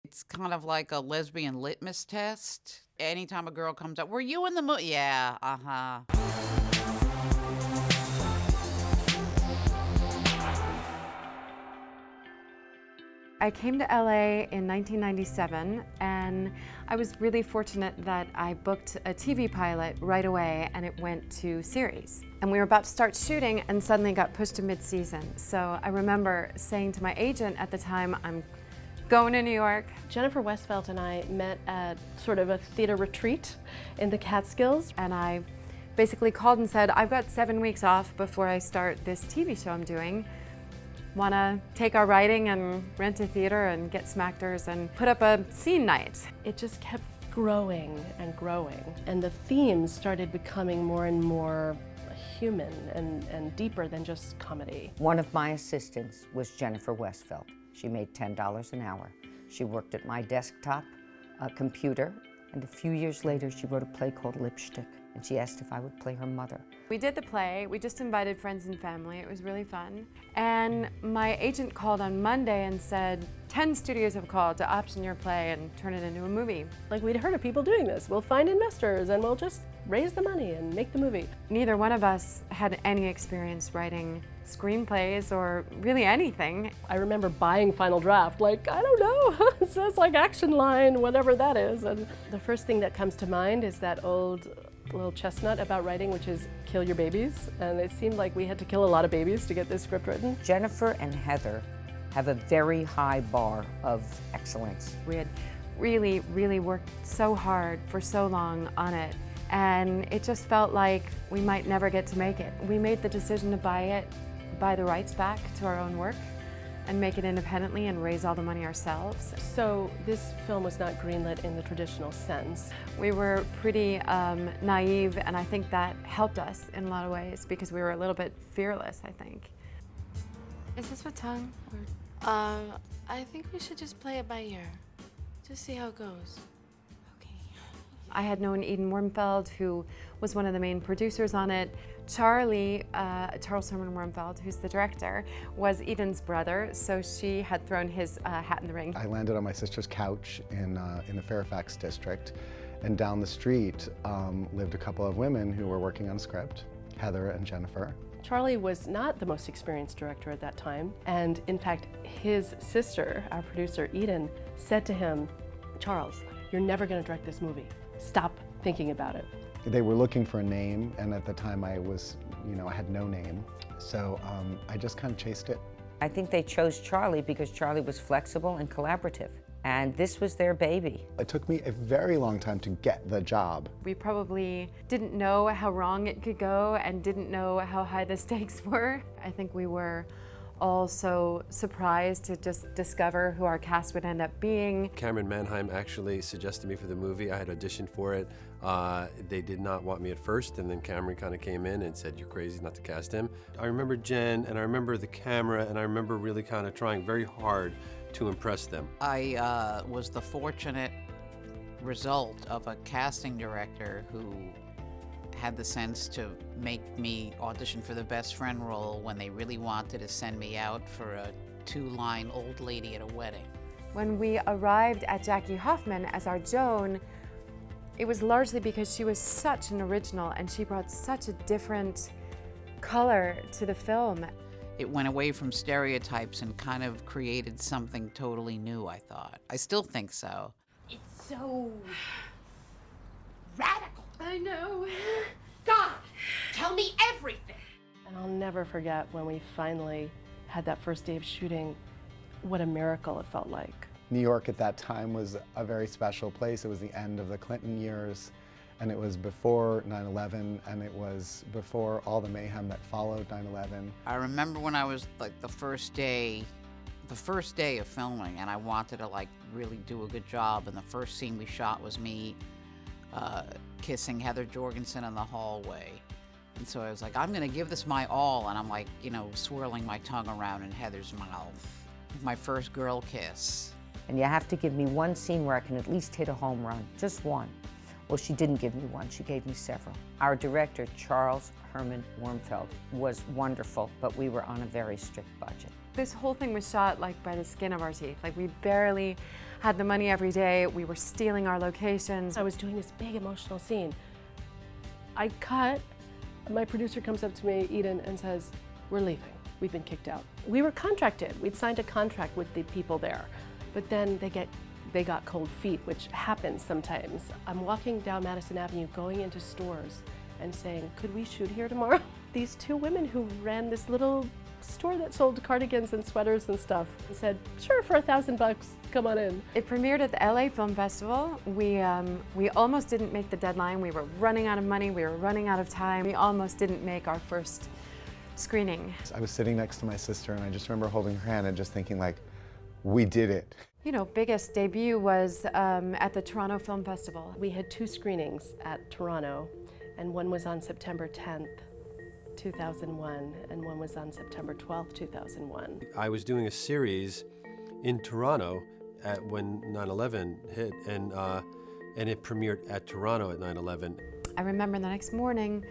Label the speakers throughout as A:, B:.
A: It's kind of like a lesbian litmus test. Anytime a girl comes up, were you in the movie? Yeah, uh-huh.
B: I came to LA in 1997, and I was really fortunate that I booked a TV pilot right away, and it went to series. And we were about to start shooting and suddenly got pushed to mid-season. So I remember saying to my agent at the time, I'm going to New York.
C: Jennifer Westfeldt and I met at sort of a theater retreat in the Catskills.
B: And I basically called and said, I've got 7 weeks off before I start this TV show I'm doing. Want to take our writing and rent a theater and get some actors and put up a scene night.
C: It just kept growing and growing, and the themes started becoming more and more human and deeper than just comedy.
D: One of my assistants was Jennifer Westfeldt. She made $10 an hour. She worked at my desktop computer, and a few years later she wrote a play called Lipstick, and she asked if I would play her mother.
B: We did the play, we just invited friends and family, it was really fun. And my agent called on Monday and said, 10 studios have called to option your play and turn it into a movie.
C: Like, we'd heard of people doing this. We'll find investors and we'll just raise the money and make the movie.
B: Neither one of us had any experience writing screenplays or really anything.
C: I remember buying Final Draft, like, I don't know, it says like action line, whatever that is. And the first thing that comes to mind is that old little chestnut about writing, which is kill your babies. And it seemed like we had to kill a lot of babies to get this script written.
D: Jennifer and Heather have a very high bar of excellence.
B: We had really, really worked so hard for so long on it, and it just felt like we might never get to make it. We made the decision to buy the rights back to our own work and make it independently and raise all the money ourselves.
C: So this film was not greenlit in the traditional sense.
B: We were pretty naive, and I think that helped us in a lot of ways because we were a little bit fearless, I think.
E: Is this for tongue? I think we should just play it by ear. Just see how it goes. Okay.
B: I had known Eden Wormfeld, who was one of the main producers on it. Charlie, Charles Herman Wormfeld, who's the director, was Eden's brother, so she had thrown his hat in the ring.
F: I landed on my sister's couch in the Fairfax district, and down the street lived a couple of women who were working on a script, Heather and Jennifer.
C: Charlie was not the most experienced director at that time, and in fact, his sister, our producer Eden, said to him, Charles, you're never going to direct this movie. Stop thinking about it.
F: They were looking for a name, and at the time I was, I had no name, so I just kind of chased it.
D: I think they chose Charlie because Charlie was flexible and collaborative, and this was their baby.
F: It took me a very long time to get the job.
B: We probably didn't know how wrong it could go and didn't know how high the stakes were. I think we were all so surprised to just discover who our cast would end up being.
G: Cameron Manheim actually suggested me for the movie. I had auditioned for it. They did not want me at first, and then Cameron kind of came in and said, you're crazy not to cast him. I remember Jen, and I remember the camera, and I remember really kind of trying very hard to impress them.
A: I was the fortunate result of a casting director who had the sense to make me audition for the best friend role when they really wanted to send me out for a 2-line old lady at a wedding.
B: When we arrived at Jackie Hoffman as our Joan, it was largely because she was such an original and she brought such a different color to the film.
A: It went away from stereotypes and kind of created something totally new, I thought. I still think so.
H: It's so radical.
E: I know.
H: God, tell me everything.
C: And I'll never forget when we finally had that first day of shooting, what a miracle it felt like.
F: New York at that time was a very special place. It was the end of the Clinton years, and it was before 9/11, and it was before all the mayhem that followed 9/11.
A: I remember when I was like the first day of filming, and I wanted to like really do a good job, and the first scene we shot was me kissing Heather Jorgensen in the hallway. And so I was like, I'm gonna give this my all, and I'm like, swirling my tongue around in Heather's mouth. My first girl kiss.
D: And you have to give me one scene where I can at least hit a home run, just one. Well, she didn't give me one, she gave me several. Our director, Charles Herman Wormfeld, was wonderful, but we were on a very strict budget.
B: This whole thing was shot like by the skin of our teeth. Like we barely had the money every day. We were stealing our locations.
C: I was doing this big emotional scene. I cut, my producer comes up to me, Eden, and says, "We're leaving. We've been kicked out." We were contracted. We'd signed a contract with the people there, but then they got cold feet, which happens sometimes. I'm walking down Madison Avenue, going into stores and saying, "Could we shoot here tomorrow?" These two women who ran this little store that sold cardigans and sweaters and stuff said, "Sure, for $1,000, come on in."
B: It premiered at the LA Film Festival. We almost didn't make the deadline. We were running out of money. We were running out of time. We almost didn't make our first screening.
F: I was sitting next to my sister and I just remember holding her hand and just thinking like, we did it.
B: You know, biggest debut was at the Toronto Film Festival.
C: We had 2 screenings at Toronto, and one was on September 10th, 2001, and one was on September 12th, 2001.
G: I was doing a series in Toronto when 9/11 hit, and it premiered at Toronto at 9/11.
B: I remember the next morning,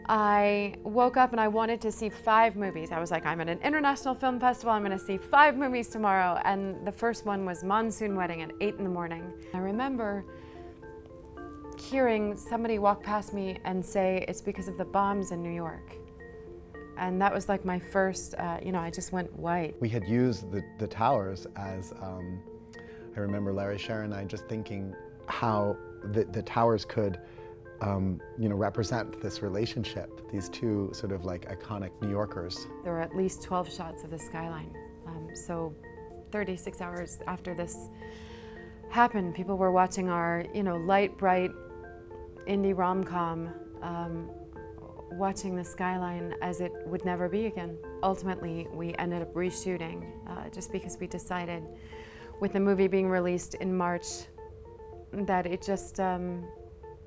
B: I woke up and I wanted to see 5 movies. I was like, I'm at an international film festival, I'm gonna see 5 movies tomorrow. And the first one was Monsoon Wedding at 8 in the morning. I remember hearing somebody walk past me and say, "It's because of the bombs in New York." And that was like my first, I just went white.
F: We had used the towers as, I remember Larry Sher and I just thinking how the towers could represent this relationship, these two sort of like iconic New Yorkers.
B: There were at least 12 shots of the skyline. So 36 hours after this happened, people were watching our, light, bright indie rom-com, watching the skyline as it would never be again. Ultimately, we ended up reshooting just because we decided with the movie being released in March that it just,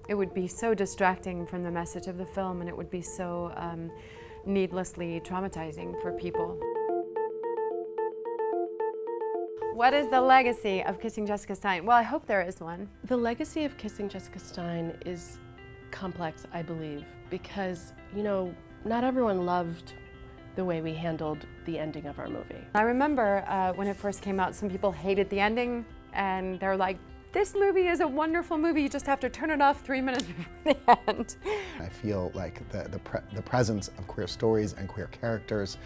B: it would be so distracting from the message of the film, and it would be so needlessly traumatizing for people. What is the legacy of Kissing Jessica Stein? Well, I hope there is one.
C: The legacy of Kissing Jessica Stein is complex, I believe, because, not everyone loved the way we handled the ending of our movie.
B: I remember when it first came out, some people hated the ending, and they're like, "This movie is a wonderful movie, you just have to turn it off 3 minutes before the end."
F: I feel like the presence of queer stories and queer characters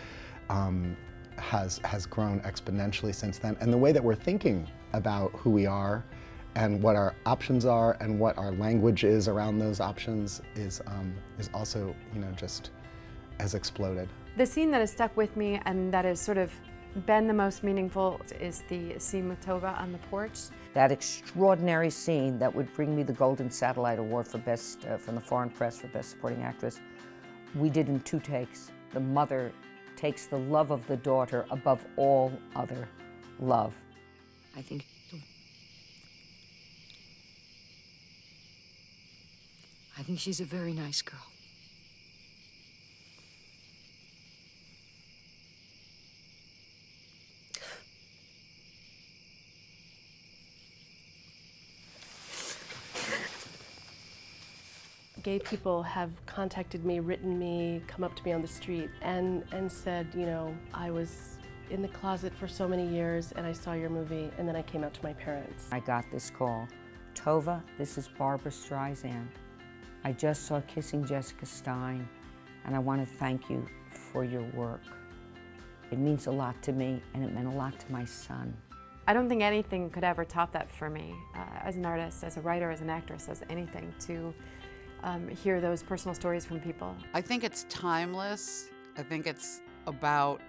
F: has grown exponentially since then, and the way that we're thinking about who we are and what our options are and what our language is around those options is also, just has exploded.
B: The scene that has stuck with me and that has sort of been the most meaningful is the scene with Tova on the porch.
D: That extraordinary scene that would bring me the Golden Satellite Award for Best, from the Foreign Press for Best Supporting Actress, we did in 2 takes. The mother takes the love of the daughter above all other love.
I: I think she's a very nice girl.
C: Gay people have contacted me, written me, come up to me on the street and said, I was in the closet for so many years and I saw your movie and then I came out to my parents.
D: I got this call. "Tova, this is Barbara Streisand. I just saw Kissing Jessica Stein and I want to thank you for your work. It means a lot to me and it meant a lot to my son."
B: I don't think anything could ever top that for me as an artist, as a writer, as an actress, as anything, to hear those personal stories from people.
A: I think it's timeless. I think it's about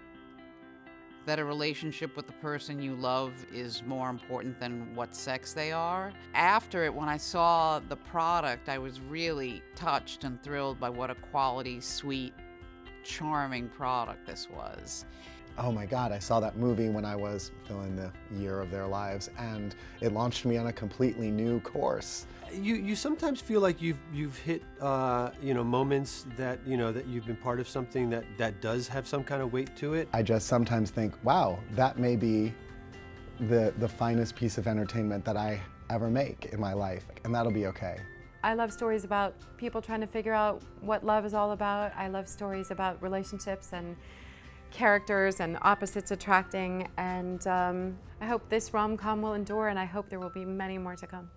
A: that a relationship with the person you love is more important than what sex they are. After it, when I saw the product, I was really touched and thrilled by what a quality, sweet, charming product this was.
F: Oh my God, I saw that movie when I was filling the year of their lives, and it launched me on a completely new course.
G: You sometimes feel like you've hit moments that that you've been part of something that does have some kind of weight to it.
F: I just sometimes think, wow, that may be the finest piece of entertainment that I ever make in my life, and that'll be okay.
B: I love stories about people trying to figure out what love is all about. I love stories about relationships and characters and opposites attracting, and I hope this rom-com will endure, and I hope there will be many more to come.